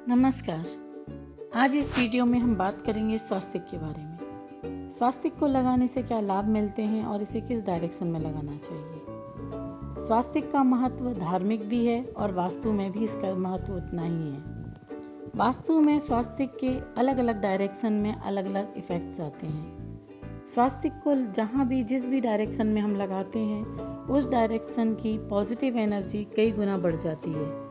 नमस्कार। आज इस वीडियो में हम बात करेंगे स्वास्तिक के बारे में। स्वास्तिक को लगाने से क्या लाभ मिलते हैं और इसे किस डायरेक्शन में लगाना चाहिए। स्वास्तिक का महत्व धार्मिक भी है और वास्तु में भी इसका महत्व उतना ही है। वास्तु में स्वास्तिक के अलग अलग डायरेक्शन में अलग अलग इफ़ेक्ट्स आते हैं। स्वास्तिक को जहाँ भी जिस भी डायरेक्शन में हम लगाते हैं उस डायरेक्शन की पॉजिटिव एनर्जी कई गुना बढ़ जाती है।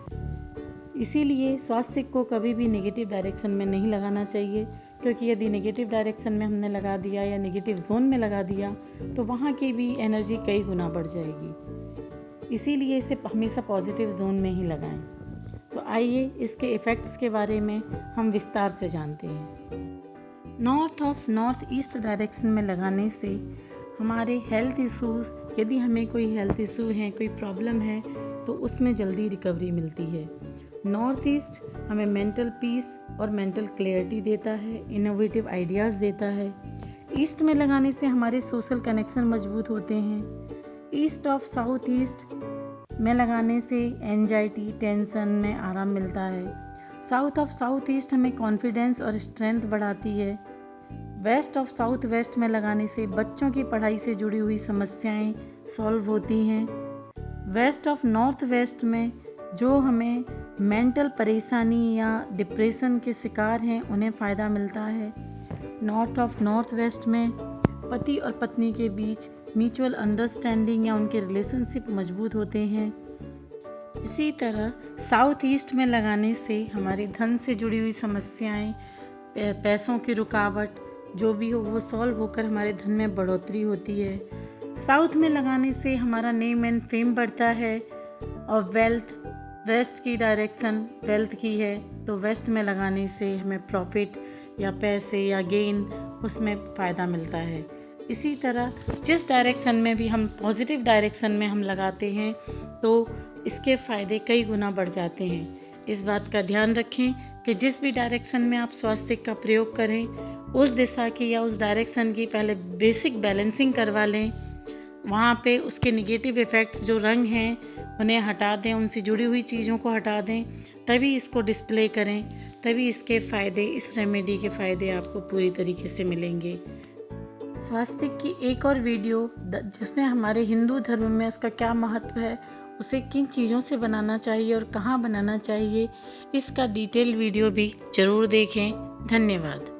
इसीलिए स्वास्तिक को कभी भी नेगेटिव डायरेक्शन में नहीं लगाना चाहिए, क्योंकि यदि नेगेटिव डायरेक्शन में हमने लगा दिया या नेगेटिव जोन में लगा दिया तो वहाँ की भी एनर्जी कई गुना बढ़ जाएगी। इसीलिए इसे हमेशा पॉजिटिव जोन में ही लगाएं। तो आइए इसके इफ़ेक्ट्स के बारे में हम विस्तार से जानते हैं। नॉर्थ ईस्ट डायरेक्शन में लगाने से हमारे हेल्थ इश्यूज़, यदि हमें कोई हेल्थ इशू है, कोई प्रॉब्लम है, तो उसमें जल्दी रिकवरी मिलती है। नॉर्थ ईस्ट हमें मेंटल पीस और मेंटल क्लैरिटी देता है, इनोवेटिव आइडियाज़ देता है। ईस्ट में लगाने से हमारे सोशल कनेक्शन मजबूत होते हैं। ईस्ट ऑफ साउथ ईस्ट में लगाने से एंजाइटी, टेंशन में आराम मिलता है। साउथ ऑफ साउथ ईस्ट हमें कॉन्फिडेंस और स्ट्रेंथ बढ़ाती है। वेस्ट ऑफ साउथ वेस्ट में लगाने से बच्चों की पढ़ाई से जुड़ी हुई समस्याएं सॉल्व होती हैं। वेस्ट ऑफ नॉर्थ वेस्ट में जो हमें मेंटल परेशानी या डिप्रेशन के शिकार हैं उन्हें फ़ायदा मिलता है। नॉर्थ ऑफ नॉर्थ वेस्ट में पति और पत्नी के बीच म्यूचुअल अंडरस्टैंडिंग या उनके रिलेशनशिप मजबूत होते हैं। इसी तरह साउथ ईस्ट में लगाने से हमारे धन से जुड़ी हुई समस्याएं, पैसों की रुकावट जो भी हो वो सॉल्व होकर हमारे धन में बढ़ोतरी होती है। साउथ में लगाने से हमारा नेम एंड फेम बढ़ता है। और वेल्थ, वेस्ट की डायरेक्शन वेल्थ की है, तो वेस्ट में लगाने से हमें प्रॉफिट या पैसे या गेन उसमें फ़ायदा मिलता है। इसी तरह जिस डायरेक्शन में भी हम पॉजिटिव डायरेक्शन में हम लगाते हैं तो इसके फ़ायदे कई गुना बढ़ जाते हैं। इस बात का ध्यान रखें कि जिस भी डायरेक्शन में आप स्वास्तिक का प्रयोग करें उस दिशा की या उस डायरेक्शन की पहले बेसिक बैलेंसिंग करवा लें। वहाँ पे उसके निगेटिव इफ़ेक्ट्स जो रंग हैं उन्हें हटा दें, उनसे जुड़ी हुई चीज़ों को हटा दें, तभी इसको डिस्प्ले करें, तभी इसके फ़ायदे, इस रेमेडी के फ़ायदे आपको पूरी तरीके से मिलेंगे। स्वास्तिक की एक और वीडियो जिसमें हमारे हिंदू धर्म में उसका क्या महत्व है, उसे किन चीज़ों से बनाना चाहिए और कहाँ बनाना चाहिए, इसका डिटेल वीडियो भी ज़रूर देखें। धन्यवाद।